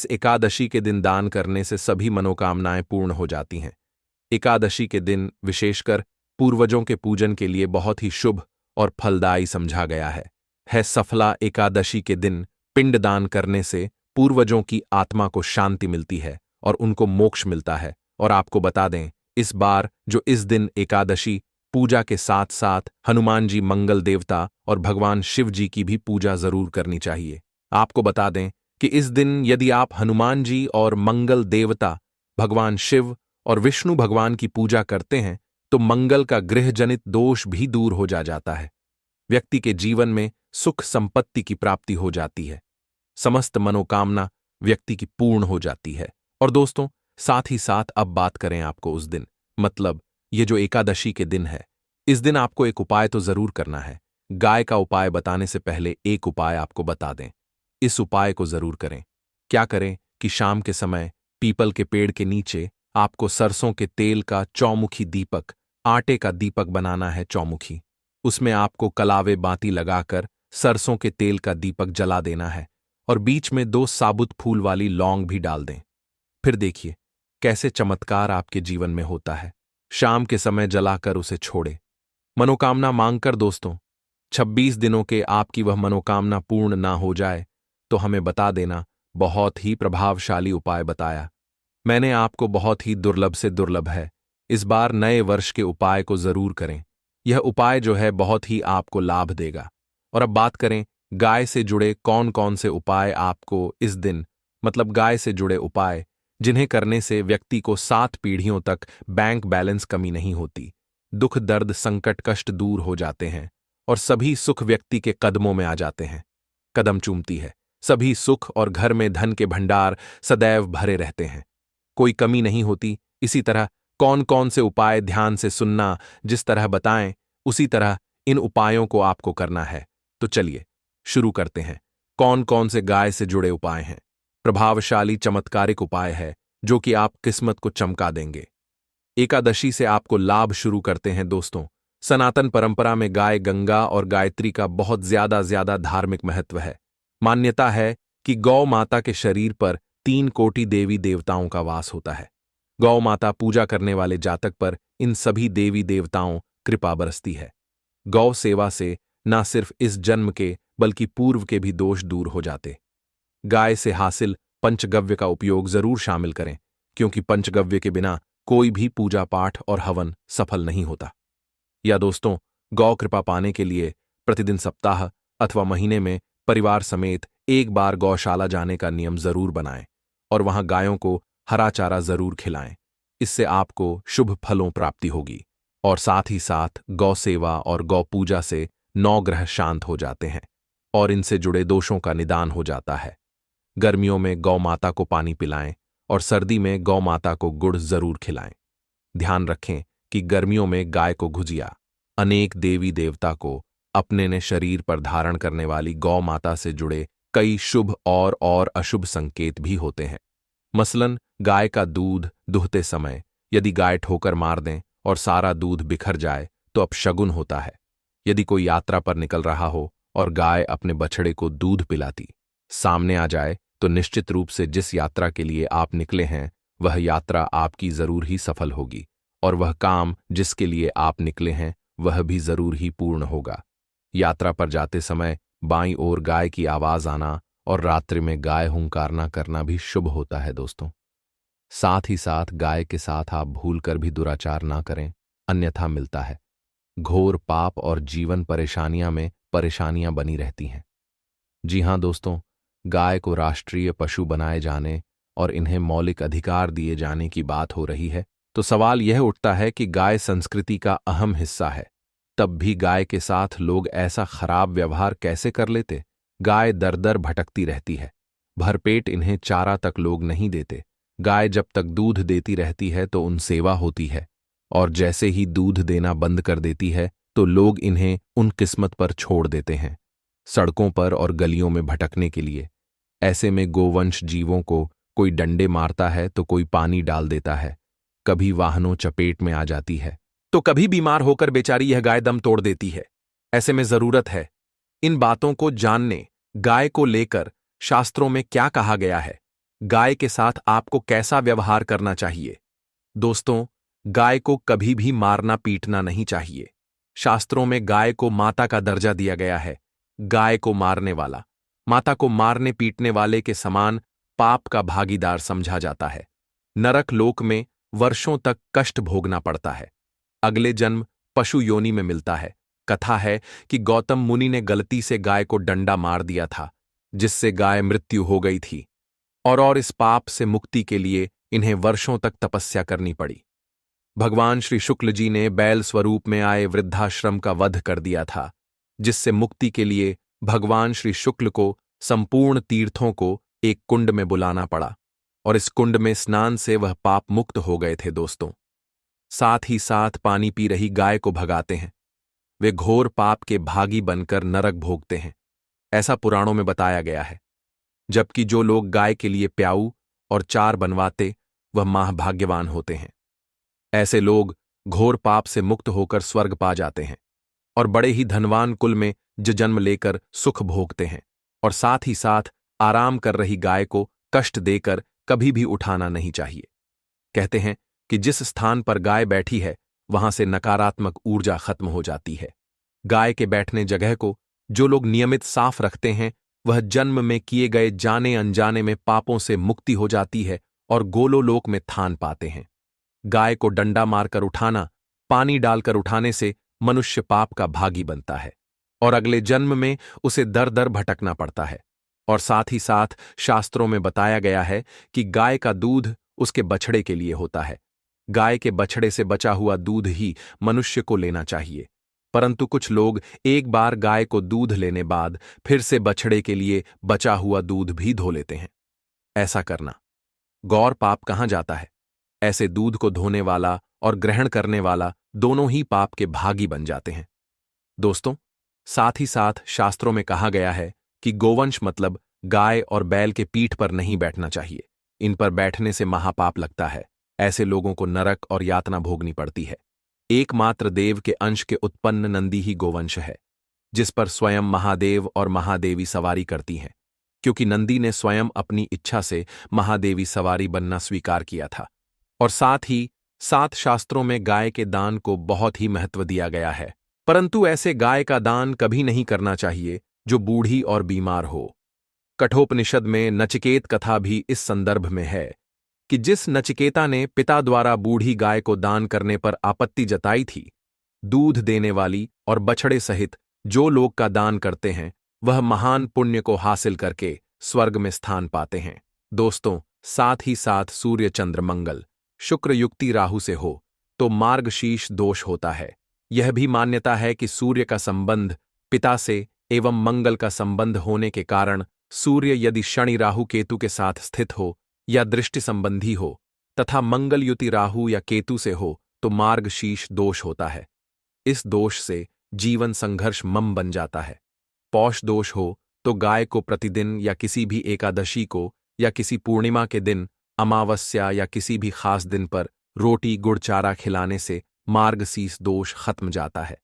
इस एकादशी के दिन दान करने से सभी मनोकामनाएं पूर्ण हो जाती हैं। एकादशी के दिन विशेषकर पूर्वजों के पूजन के लिए बहुत ही शुभ और फलदायी समझा गया है। सफला एकादशी के दिन पिंडदान करने से पूर्वजों की आत्मा को शांति मिलती है और उनको मोक्ष मिलता है। और आपको बता दें, इस बार जो इस दिन एकादशी पूजा के साथ साथ हनुमान जी मंगल देवता और भगवान शिव जी की भी पूजा जरूर करनी चाहिए। आपको बता दें कि इस दिन यदि आप हनुमान जी और मंगल देवता, भगवान शिव और विष्णु भगवान की पूजा करते हैं तो मंगल का गृह जनित दोष भी दूर हो जाता है। व्यक्ति के जीवन में सुख संपत्ति की प्राप्ति हो जाती है। समस्त मनोकामना व्यक्ति की पूर्ण हो जाती है। और दोस्तों, साथ ही साथ अब बात करें आपको उस दिन, मतलब ये जो एकादशी के दिन है, इस दिन आपको एक उपाय तो जरूर करना है। गाय का उपाय बताने से पहले एक उपाय आपको बता दें। इस उपाय को जरूर करें। क्या करें कि शाम के समय पीपल के पेड़ के नीचे आपको सरसों के तेल का चौमुखी दीपक, आटे का दीपक बनाना है चौमुखी। उसमें आपको कलावे बाती लगाकर सरसों के तेल का दीपक जला देना है और बीच में 2 साबुत फूल वाली लौंग भी डाल दें। फिर देखिए कैसे चमत्कार आपके जीवन में होता है। शाम के समय जलाकर उसे छोड़े, मनोकामना मांगकर। दोस्तों, 26 दिनों के आपकी वह मनोकामना पूर्ण ना हो जाए तो हमें बता देना। बहुत ही प्रभावशाली उपाय बताया मैंने आपको, बहुत ही दुर्लभ से दुर्लभ है। इस बार नए वर्ष के उपाय को जरूर करें। यह उपाय जो है बहुत ही आपको लाभ देगा। और अब बात करें गाय से जुड़े कौन कौन से उपाय आपको इस दिन, मतलब गाय से जुड़े उपाय जिन्हें करने से व्यक्ति को 7 पीढ़ियों तक बैंक बैलेंस कमी नहीं होती, दुख दर्द संकट कष्ट दूर हो जाते हैं और सभी सुख व्यक्ति के कदमों में आ जाते हैं। कदम चूमती है सभी सुख और घर में धन के भंडार सदैव भरे रहते हैं, कोई कमी नहीं होती। इसी तरह कौन कौन से उपाय ध्यान से सुनना, जिस तरह बताएं उसी तरह इन उपायों को आपको करना है। तो चलिए शुरू करते हैं। कौन कौन से गाय से जुड़े उपाय हैं? प्रभावशाली चमत्कारिक उपाय है जो कि आप किस्मत को चमका देंगे। एकादशी से आपको लाभ शुरू करते हैं। दोस्तों, सनातन परंपरा में गाय गंगा और गायत्री का बहुत ज्यादा धार्मिक महत्व है। मान्यता है कि गौ माता के शरीर पर 3 कोटि देवी देवताओं का वास होता है। गौ माता पूजा करने वाले जातक पर इन सभी देवी देवताओं कृपा बरसती है। गौ सेवा से न सिर्फ इस जन्म के बल्कि पूर्व के भी दोष दूर हो जाते। गाय से हासिल पंचगव्य का उपयोग जरूर शामिल करें, क्योंकि पंचगव्य के बिना कोई भी पूजा पाठ और हवन सफल नहीं होता। या दोस्तों, गौ कृपा पाने के लिए प्रतिदिन सप्ताह अथवा महीने में परिवार समेत एक बार गौशाला जाने का नियम जरूर बनाएं और वहां गायों को हरा चारा जरूर खिलाएं। इससे आपको शुभ फलों प्राप्ति होगी। और साथ ही साथ गौ सेवा और गौ पूजा से 9 ग्रह शांत हो जाते हैं और इनसे जुड़े दोषों का निदान हो जाता है। गर्मियों में गौ माता को पानी पिलाएं और सर्दी में गौ माता को गुड़ जरूर खिलाएं। ध्यान रखें कि गर्मियों में गाय को गुजिया, अनेक देवी देवता को अपने ने शरीर पर धारण करने वाली गौ माता से जुड़े कई शुभ और अशुभ संकेत भी होते हैं। मसलन गाय का दूध दुहते समय यदि गाय ठोकर मार दें और सारा दूध बिखर जाए तो अपशगुन होता है। यदि कोई यात्रा पर निकल रहा हो और गाय अपने बछड़े को दूध पिलाती सामने आ जाए तो निश्चित रूप से जिस यात्रा के लिए आप निकले हैं वह यात्रा आपकी जरूर ही सफल होगी और वह काम जिसके लिए आप निकले हैं वह भी जरूर ही पूर्ण होगा। यात्रा पर जाते समय बाईं ओर गाय की आवाज आना और रात्रि में गाय हुंकारना करना भी शुभ होता है। दोस्तों, साथ ही साथ गाय के साथ आप भूलकर भी दुराचार ना करें, अन्यथा मिलता है घोर पाप और जीवन परेशानियां में परेशानियां बनी रहती हैं। जी हां दोस्तों, गाय को राष्ट्रीय पशु बनाए जाने और इन्हें मौलिक अधिकार दिए जाने की बात हो रही है तो सवाल यह उठता है कि गाय संस्कृति का अहम हिस्सा है, तब भी गाय के साथ लोग ऐसा खराब व्यवहार कैसे कर लेते? गाय दर दर भटकती रहती है, भरपेट इन्हें चारा तक लोग नहीं देते। गाय जब तक दूध देती रहती है तो उन सेवा होती है और जैसे ही दूध देना बंद कर देती है तो लोग इन्हें उन किस्मत पर छोड़ देते हैं, सड़कों पर और गलियों में भटकने के लिए। ऐसे में गोवंश जीवों को कोई डंडे मारता है तो कोई पानी डाल देता है, कभी वाहनों चपेट में आ जाती है तो कभी बीमार होकर बेचारी यह गाय दम तोड़ देती है। ऐसे में जरूरत है इन बातों को जानने, गाय को लेकर शास्त्रों में क्या कहा गया है गाय के साथ आपको कैसा व्यवहार करना चाहिए? दोस्तों, गाय को कभी भी मारना पीटना नहीं चाहिए। शास्त्रों में गाय को माता का दर्जा दिया गया है। गाय को मारने वाला माता को मारने पीटने वाले के समान पाप का भागीदार समझा जाता है। नरक लोक में वर्षों तक कष्ट भोगना पड़ता है। अगले जन्म पशु योनि में मिलता है। कथा है कि गौतम मुनि ने गलती से गाय को डंडा मार दिया था, जिससे गाय मृत्यु हो गई थी और इस पाप से मुक्ति के लिए इन्हें वर्षों तक तपस्या करनी पड़ी। भगवान श्री शुक्ल जी ने बैल स्वरूप में आए वृद्धाश्रम का वध कर दिया था, जिससे मुक्ति के लिए भगवान श्री शुक्ल को संपूर्ण तीर्थों को एक कुंड में बुलाना पड़ा और इस कुंड में स्नान से वह पाप मुक्त हो गए थे। दोस्तों, साथ ही साथ पानी पी रही गाय को भगाते हैं। वे घोर पाप के भागी बनकर नरक भोगते हैं, ऐसा पुराणों में बताया गया है। जबकि जो लोग गाय के लिए प्याऊ और चार बनवाते, वह महाभाग्यवान होते हैं। ऐसे लोग घोर पाप से मुक्त होकर स्वर्ग पा जाते हैं और बड़े ही धनवान कुल में जन्म लेकर सुख भोगते हैं। और साथ ही साथ आराम कर रही गाय को कष्ट देकर कभी भी उठाना नहीं चाहिए। कहते हैं कि जिस स्थान पर गाय बैठी है, वहां से नकारात्मक ऊर्जा खत्म हो जाती है। गाय के बैठने जगह को जो लोग नियमित साफ रखते हैं, वह जन्म में किए गए जाने अनजाने में पापों से मुक्ति हो जाती है और गोलोलोक में थान पाते हैं। गाय को डंडा मारकर उठाना, पानी डालकर उठाने से मनुष्य पाप का भागी बनता है और अगले जन्म में उसे दर दर भटकना पड़ता है। और साथ ही साथ शास्त्रों में बताया गया है कि गाय का दूध उसके बछड़े के लिए होता है। गाय के बछड़े से बचा हुआ दूध ही मनुष्य को लेना चाहिए, परंतु कुछ लोग एक बार गाय को दूध लेने बाद फिर से बछड़े के लिए बचा हुआ दूध भी धो लेते हैं। ऐसा करना गौर पाप कहाँ जाता है। ऐसे दूध को धोने वाला और ग्रहण करने वाला दोनों ही पाप के भागी बन जाते हैं। दोस्तों, साथ ही साथ शास्त्रों में कहा गया है कि गोवंश मतलब गाय और बैल के पीठ पर नहीं बैठना चाहिए। इन पर बैठने से महापाप लगता है। ऐसे लोगों को नरक और यातना भोगनी पड़ती है। एकमात्र देव के अंश के उत्पन्न नंदी ही गोवंश है, जिस पर स्वयं महादेव और महादेवी सवारी करती हैं, क्योंकि नंदी ने स्वयं अपनी इच्छा से महादेवी सवारी बनना स्वीकार किया था। और साथ ही सात शास्त्रों में गाय के दान को बहुत ही महत्व दिया गया है, परंतु ऐसे गाय का दान कभी नहीं करना चाहिए जो बूढ़ी और बीमार हो। कठोपनिषद में नचिकेत कथा भी इस संदर्भ में है कि जिस नचिकेता ने पिता द्वारा बूढ़ी गाय को दान करने पर आपत्ति जताई थी, दूध देने वाली और बछड़े सहित जो लोग का दान करते हैं, वह महान पुण्य को हासिल करके स्वर्ग में स्थान पाते हैं। दोस्तों, साथ ही साथ सूर्य चंद्र मंगल शुक्र युक्ति राहु से हो तो मार्गशीर्ष दोष होता है। यह भी मान्यता है कि सूर्य का संबंध पिता से एवं मंगल का संबंध होने के कारण सूर्य यदि शनि राहु केतु के साथ स्थित हो या दृष्टि संबंधी हो तथा मंगल युति राहु या केतु से हो तो मार्गशीर्ष दोष होता है। इस दोष से जीवन संघर्ष मम बन जाता है। पौष दोष हो तो गाय को प्रतिदिन या किसी भी एकादशी को या किसी पूर्णिमा के दिन, अमावस्या या किसी भी खास दिन पर रोटी गुड़ चारा खिलाने से मार्गशीर्ष दोष खत्म जाता है।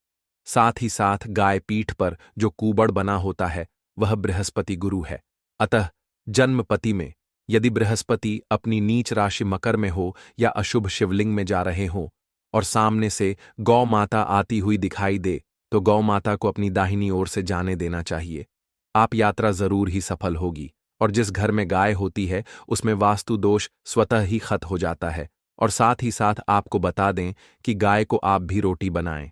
साथ ही साथ गाय पीठ पर जो कूबड़ बना होता है, वह बृहस्पति गुरु है। अतः जन्मपति में यदि बृहस्पति अपनी नीच राशि मकर में हो या अशुभ शिवलिंग में जा रहे हों और सामने से गौ माता आती हुई दिखाई दे, तो गौ माता को अपनी दाहिनी ओर से जाने देना चाहिए। आप यात्रा जरूर ही सफल होगी और जिस घर में गाय होती है उसमें वास्तु दोष स्वतः ही खत्म हो जाता है। और साथ ही साथ आपको बता दें कि गाय को आप भी रोटी बनाएं,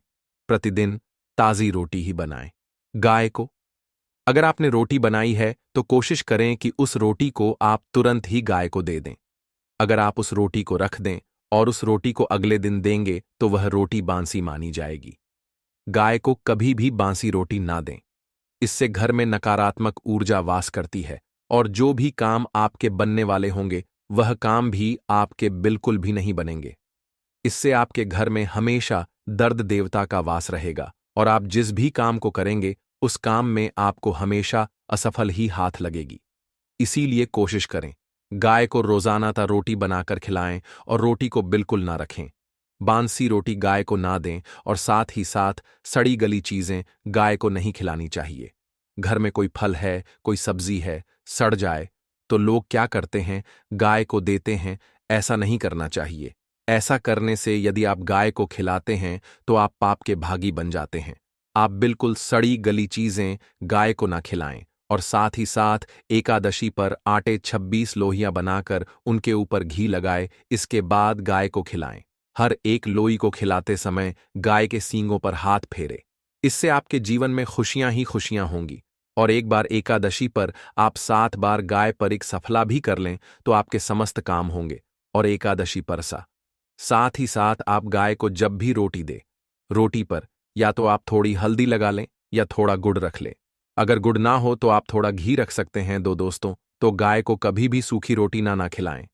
प्रतिदिन ताज़ी रोटी ही बनाएं। गाय को अगर आपने रोटी बनाई है तो कोशिश करें कि उस रोटी को आप तुरंत ही गाय को दे दें। अगर आप उस रोटी को रख दें और उस रोटी को अगले दिन देंगे तो वह रोटी बांसी मानी जाएगी। गाय को कभी भी बांसी रोटी ना दें, इससे घर में नकारात्मक ऊर्जा वास करती है और जो भी काम आपके बनने वाले होंगे वह काम भी आपके बिल्कुल भी नहीं बनेंगे। इससे आपके घर में हमेशा दर्द देवता का वास रहेगा और आप जिस भी काम को करेंगे उस काम में आपको हमेशा असफल ही हाथ लगेगी। इसीलिए कोशिश करें गाय को रोजाना रोटी बनाकर खिलाएं और रोटी को बिल्कुल ना रखें। बांसी रोटी गाय को ना दें और साथ ही साथ सड़ी गली चीजें गाय को नहीं खिलानी चाहिए। घर में कोई फल है, कोई सब्जी है, सड़ जाए तो लोग क्या करते हैं, गाय को देते हैं। ऐसा नहीं करना चाहिए। ऐसा करने से यदि आप गाय को खिलाते हैं तो आप पाप के भागी बन जाते हैं। आप बिल्कुल सड़ी गली चीजें गाय को ना खिलाएं, और साथ ही साथ एकादशी पर आटे 26 लोहियां बनाकर उनके ऊपर घी लगाए, इसके बाद गाय को खिलाएं। हर एक लोई को खिलाते समय गाय के सींगों पर हाथ फेरे। इससे आपके जीवन में खुशियां ही खुशियां होंगी। और एक बार एकादशी पर आप 7 बार गाय पर एक सफला भी कर लें तो आपके समस्त काम होंगे। और एकादशी पर साथ ही साथ आप गाय को जब भी रोटी दे, रोटी पर या तो आप थोड़ी हल्दी लगा लें या थोड़ा गुड़ रख लें। अगर गुड़ ना हो तो आप थोड़ा घी रख सकते हैं। दोस्तों, तो गाय को कभी भी सूखी रोटी ना खिलाएं।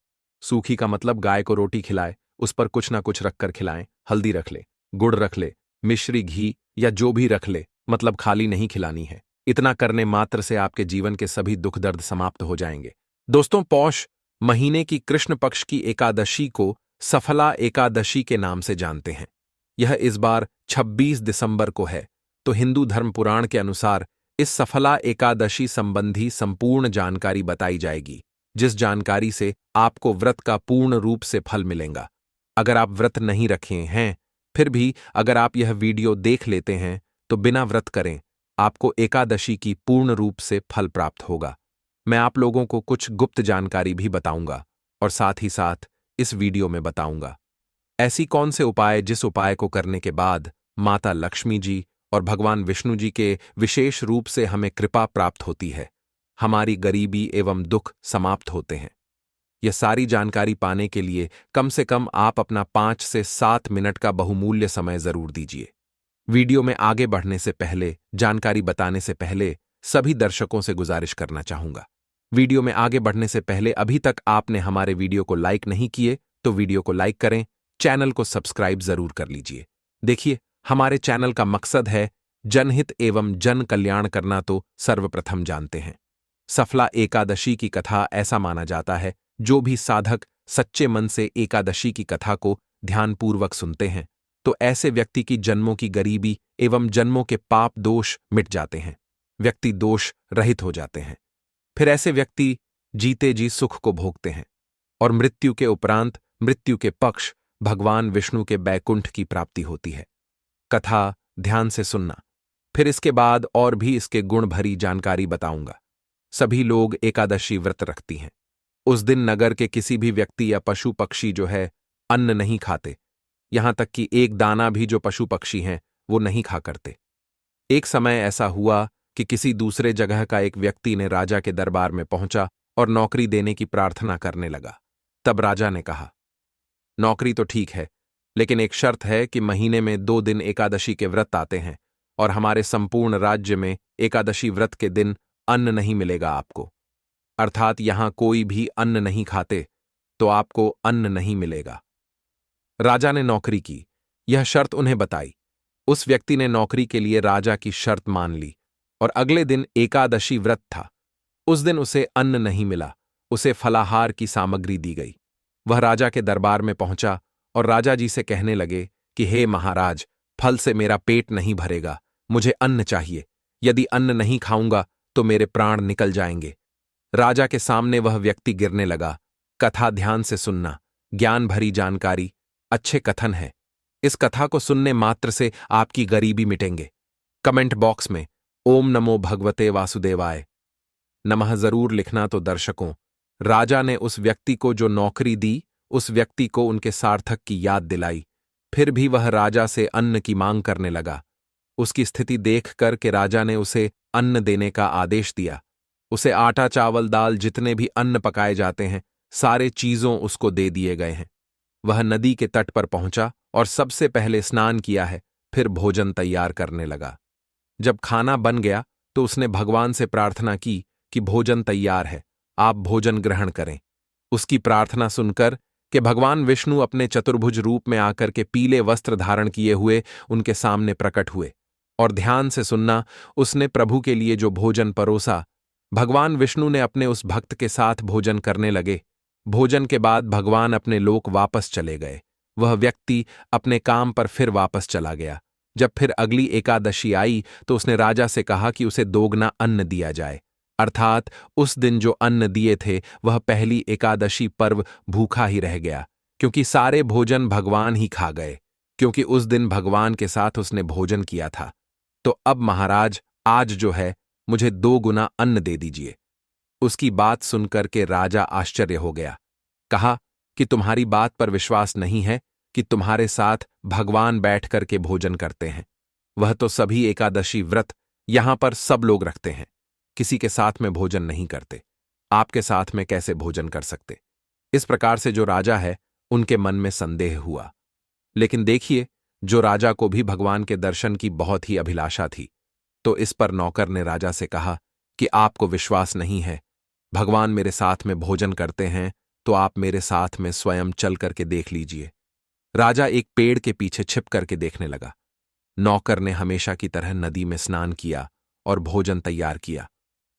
सूखी का मतलब गाय को रोटी खिलाए, उस पर कुछ ना कुछ रखकर खिलाएं। हल्दी रख ले, गुड़ रख ले, मिश्री घी या जो भी रख ले, मतलब खाली नहीं खिलानी है। इतना करने मात्र से आपके जीवन के सभी दुख दर्द समाप्त हो जाएंगे। दोस्तों, पौष महीने की कृष्ण पक्ष की एकादशी को सफला एकादशी के नाम से जानते हैं। यह इस बार 26 दिसंबर को है। तो हिंदू धर्म पुराण के अनुसार इस सफला एकादशी संबंधी संपूर्ण जानकारी बताई जाएगी, जिस जानकारी से आपको व्रत का पूर्ण रूप से फल मिलेगा। अगर आप व्रत नहीं रखे हैं, फिर भी अगर आप यह वीडियो देख लेते हैं तो बिना व्रत करें आपको एकादशी की पूर्ण रूप से फल प्राप्त होगा। मैं आप लोगों को कुछ गुप्त जानकारी भी बताऊंगा और साथ ही साथ इस वीडियो में बताऊंगा ऐसी कौन से उपाय जिस उपाय को करने के बाद माता लक्ष्मी जी और भगवान विष्णु जी के विशेष रूप से हमें कृपा प्राप्त होती है, हमारी गरीबी एवं दुख समाप्त होते हैं। यह सारी जानकारी पाने के लिए कम से कम आप अपना 5 से 7 मिनट का बहुमूल्य समय जरूर दीजिए। वीडियो में आगे बढ़ने से पहले, जानकारी बताने से पहले सभी दर्शकों से गुजारिश करना चाहूंगा। वीडियो में आगे बढ़ने से पहले अभी तक आपने हमारे वीडियो को लाइक नहीं किए तो वीडियो को लाइक करें, चैनल को सब्सक्राइब जरूर कर लीजिए। देखिए, हमारे चैनल का मकसद है जनहित एवं जन कल्याण करना, तो सर्वप्रथम जानते हैं। सफला एकादशी की कथा ऐसा माना जाता है, जो भी साधक सच्चे मन से एकादशी की कथा को ध्यानपूर्वक सुनते हैं तो ऐसे व्यक्ति की जन्मों की गरीबी एवं जन्मों के पाप दोष मिट जाते हैं, व्यक्ति दोष रहित हो जाते हैं। फिर ऐसे व्यक्ति जीते जी सुख को भोगते हैं और मृत्यु के उपरांत मृत्यु के पक्ष भगवान विष्णु के बैकुंठ की प्राप्ति होती है। कथा ध्यान से सुनना, फिर इसके बाद और भी इसके गुण भरी जानकारी बताऊंगा। सभी लोग एकादशी व्रत रखती हैं। उस दिन नगर के किसी भी व्यक्ति या पशु पक्षी जो है अन्न नहीं खाते, यहां तक कि एक दाना भी जो पशु पक्षी हैं वो नहीं खा करते। एक समय ऐसा हुआ कि किसी दूसरे जगह का एक व्यक्ति ने राजा के दरबार में पहुंचा और नौकरी देने की प्रार्थना करने लगा। तब राजा ने कहा, नौकरी तो ठीक है, लेकिन एक शर्त है कि महीने में 2 दिन एकादशी के व्रत आते हैं और हमारे संपूर्ण राज्य में एकादशी व्रत के दिन अन्न नहीं मिलेगा आपको, अर्थात यहां कोई भी अन्न नहीं खाते तो आपको अन्न नहीं मिलेगा। राजा ने नौकरी की, यह शर्त उन्हें बताई। उस व्यक्ति ने नौकरी के लिए राजा की शर्त मान ली और अगले दिन एकादशी व्रत था। उस दिन उसे अन्न नहीं मिला, उसे फलाहार की सामग्री दी गई। वह राजा के दरबार में पहुंचा और राजा जी से कहने लगे कि हे महाराज, फल से मेरा पेट नहीं भरेगा, मुझे अन्न चाहिए। यदि अन्न नहीं खाऊंगा तो मेरे प्राण निकल जाएंगे। राजा के सामने वह व्यक्ति गिरने लगा। कथा ध्यान से सुनना, ज्ञान भरी जानकारी, अच्छे कथन है। इस कथा को सुनने मात्र से आपकी गरीबी मिटेंगे। कमेंट बॉक्स में ओम नमो भगवते वासुदेवाय नमः जरूर लिखना। तो दर्शकों, राजा ने उस व्यक्ति को जो नौकरी दी, उस व्यक्ति को उनके सार्थक की याद दिलाई। फिर भी वह राजा से अन्न की मांग करने लगा। उसकी स्थिति देख कर के राजा ने उसे अन्न देने का आदेश दिया। उसे आटा चावल दाल जितने भी अन्न पकाए जाते हैं, सारे चीजों उसको दे दिए गए हैं। वह नदी के तट पर पहुंचा और सबसे पहले स्नान किया है, फिर भोजन तैयार करने लगा। जब खाना बन गया तो उसने भगवान से प्रार्थना की कि भोजन तैयार है, आप भोजन ग्रहण करें। उसकी प्रार्थना सुनकर कि भगवान विष्णु अपने चतुर्भुज रूप में आकर के पीले वस्त्र धारण किए हुए उनके सामने प्रकट हुए। और ध्यान से सुनना, उसने प्रभु के लिए जो भोजन परोसा, भगवान विष्णु ने अपने उस भक्त के साथ भोजन करने लगे। भोजन के बाद भगवान अपने लोक वापस चले गए। वह व्यक्ति अपने काम पर फिर वापस चला गया। जब फिर अगली एकादशी आई तो उसने राजा से कहा कि उसे दोगुना अन्न दिया जाए, अर्थात उस दिन जो अन्न दिए थे वह पहली एकादशी पर्व भूखा ही रह गया, क्योंकि सारे भोजन भगवान ही खा गए, क्योंकि उस दिन भगवान के साथ उसने भोजन किया था। तो अब महाराज, आज जो है मुझे 2 गुना अन्न दे दीजिए। उसकी बात सुनकर के राजा आश्चर्य हो गया। कहा कि तुम्हारी बात पर विश्वास नहीं है कि तुम्हारे साथ भगवान बैठ करके भोजन करते हैं। वह तो सभी एकादशी व्रत यहां पर सब लोग रखते हैं, किसी के साथ में भोजन नहीं करते। आपके साथ में कैसे भोजन कर सकते? इस प्रकार से जो राजा है उनके मन में संदेह हुआ। लेकिन देखिए, जो राजा को भी भगवान के दर्शन की बहुत ही अभिलाषा थी, तो इस पर नौकर ने राजा से कहा कि आपको विश्वास नहीं है, भगवान मेरे साथ में भोजन करते हैं, तो आप मेरे साथ में स्वयं चल करके देख लीजिए। राजा एक पेड़ के पीछे छिप करके देखने लगा। नौकर ने हमेशा की तरह नदी में स्नान किया और भोजन तैयार किया।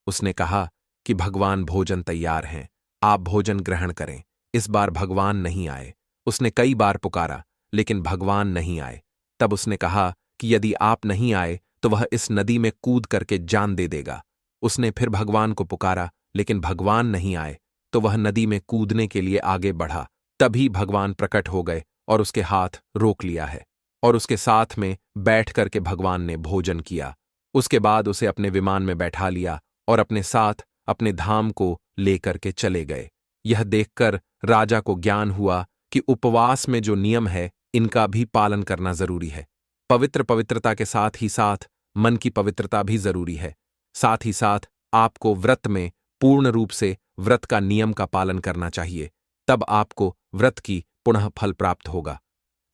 उसने कहा कि भगवान भोजन तैयार हैं, आप भोजन ग्रहण करें। इस बार भगवान नहीं आए। उसने कई बार पुकारा, लेकिन भगवान नहीं आए। तब उसने कहा कि यदि आप नहीं आए तो वह इस नदी में कूद करके जान दे देगा। उसने फिर भगवान को पुकारा, लेकिन भगवान नहीं आए, तो वह नदी में कूदने के लिए आगे बढ़ा। तभी भगवान प्रकट हो गए और उसके हाथ रोक लिया है, और उसके साथ में बैठ करके भगवान ने भोजन किया। उसके बाद उसे अपने विमान में बैठा लिया और अपने साथ अपने धाम को लेकर के चले गए। यह देखकर राजा को ज्ञान हुआ कि उपवास में जो नियम है इनका भी पालन करना जरूरी है। पवित्रता के साथ ही साथ मन की पवित्रता भी जरूरी है। साथ ही साथ आपको व्रत में पूर्ण रूप से व्रत का नियम का पालन करना चाहिए, तब आपको व्रत की पुनः फल प्राप्त होगा।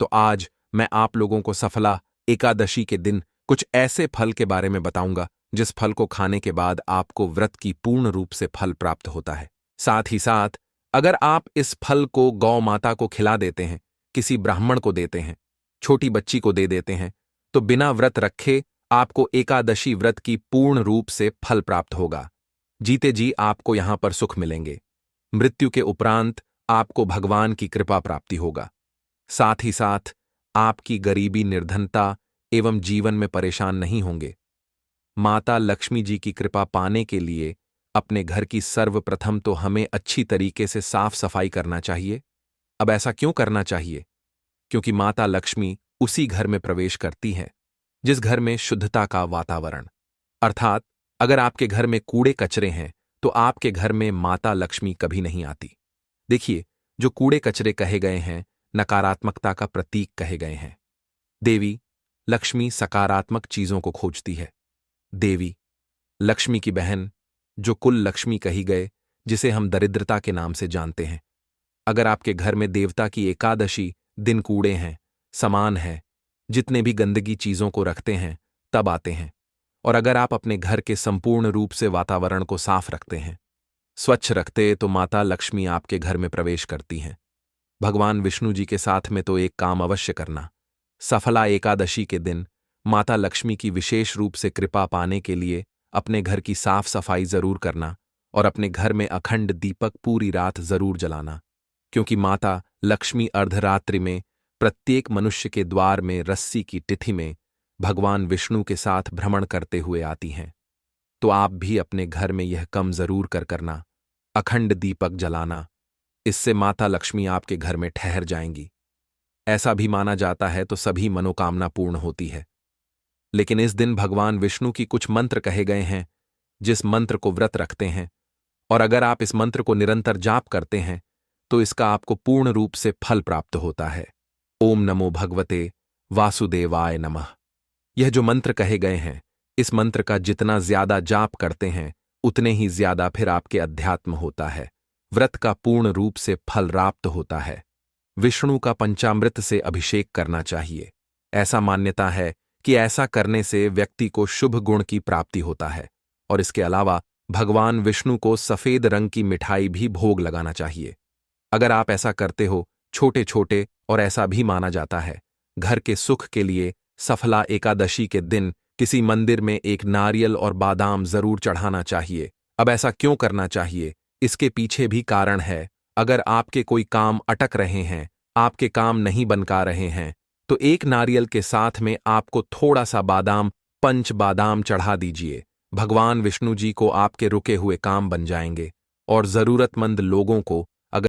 तो आज मैं आप लोगों को सफला एकादशी के दिन कुछ ऐसे फल के बारे में बताऊंगा जिस फल को खाने के बाद आपको व्रत की पूर्ण रूप से फल प्राप्त होता है। साथ ही साथ अगर आप इस फल को गौ माता को खिला देते हैं, किसी ब्राह्मण को देते हैं, छोटी बच्ची को दे देते हैं, तो बिना व्रत रखे आपको एकादशी व्रत की पूर्ण रूप से फल प्राप्त होगा। जीते जी आपको यहां पर सुख मिलेंगे। मृत्यु के उपरांत आपको भगवान की कृपा प्राप्ति होगा। साथ ही साथ आपकी गरीबी, निर्धनता एवं जीवन में परेशान नहीं होंगे। माता लक्ष्मी जी की कृपा पाने के लिए अपने घर की सर्वप्रथम तो हमें अच्छी तरीके से साफ सफाई करना चाहिए। अब ऐसा क्यों करना चाहिए? क्योंकि माता लक्ष्मी उसी घर में प्रवेश करती हैं जिस घर में शुद्धता का वातावरण। अर्थात अगर आपके घर में कूड़े कचरे हैं तो आपके घर में माता लक्ष्मी कभी नहीं आती। देखिए, जो कूड़े कचरे कहे गए हैं नकारात्मकता का प्रतीक कहे गए हैं। देवी लक्ष्मी सकारात्मक चीजों को खोजती है। देवी लक्ष्मी की बहन जो कुल लक्ष्मी कही गए, जिसे हम दरिद्रता के नाम से जानते हैं। अगर आपके घर में देवता की एकादशी दिन कूड़े हैं, सामान है, जितने भी गंदगी चीजों को रखते हैं, तब आते हैं। और अगर आप अपने घर के संपूर्ण रूप से वातावरण को साफ रखते हैं, स्वच्छ रखते, तो माता लक्ष्मी आपके घर में प्रवेश करती हैं। भगवान विष्णु जी के साथ में तो एक काम अवश्य करना। सफला एकादशी के दिन माता लक्ष्मी की विशेष रूप से कृपा पाने के लिए अपने घर की साफ सफाई जरूर करना और अपने घर में अखंड दीपक पूरी रात जरूर जलाना, क्योंकि माता लक्ष्मी अर्धरात्रि में प्रत्येक मनुष्य के द्वार में रस्सी की तिथि में भगवान विष्णु के साथ भ्रमण करते हुए आती हैं। तो आप भी अपने घर में यह कम जरूर करना, अखंड दीपक जलाना। इससे माता लक्ष्मी आपके घर में ठहर जाएंगी। ऐसा भी माना जाता है तो सभी मनोकामना पूर्ण होती है। लेकिन इस दिन भगवान विष्णु की कुछ मंत्र कहे गए हैं, जिस मंत्र को व्रत रखते हैं और अगर आप इस मंत्र को निरंतर जाप करते हैं तो इसका आपको पूर्ण रूप से फल प्राप्त होता है। ओम नमो भगवते वासुदेवाय नमः। यह जो मंत्र कहे गए हैं, इस मंत्र का जितना ज्यादा जाप करते हैं उतने ही ज्यादा फिर आपके अध्यात्म होता है, व्रत का पूर्ण रूप से फल प्राप्त होता है। विष्णु का पंचामृत से अभिषेक करना चाहिए। ऐसा मान्यता है कि ऐसा करने से व्यक्ति को शुभ गुण की प्राप्ति होता है। और इसके अलावा भगवान विष्णु को सफेद रंग की मिठाई भी भोग लगाना चाहिए। अगर आप ऐसा करते हो छोटे छोटे, और ऐसा भी माना जाता है घर के सुख के लिए सफला एकादशी के दिन किसी मंदिर में एक नारियल और बादाम जरूर चढ़ाना चाहिए। अब ऐसा क्यों करना चाहिए? इसके पीछे भी कारण है। अगर आपके कोई काम अटक रहे हैं, आपके काम नहीं बन पा रहे हैं, तो एक नारियल के साथ में आपको थोड़ा सा बादाम, 5 बादाम चढ़ा दीजिए। भगवान विष्णु जी को आपके रुके हुए काम बन जाएंगे और जरूरतमंद लोगों को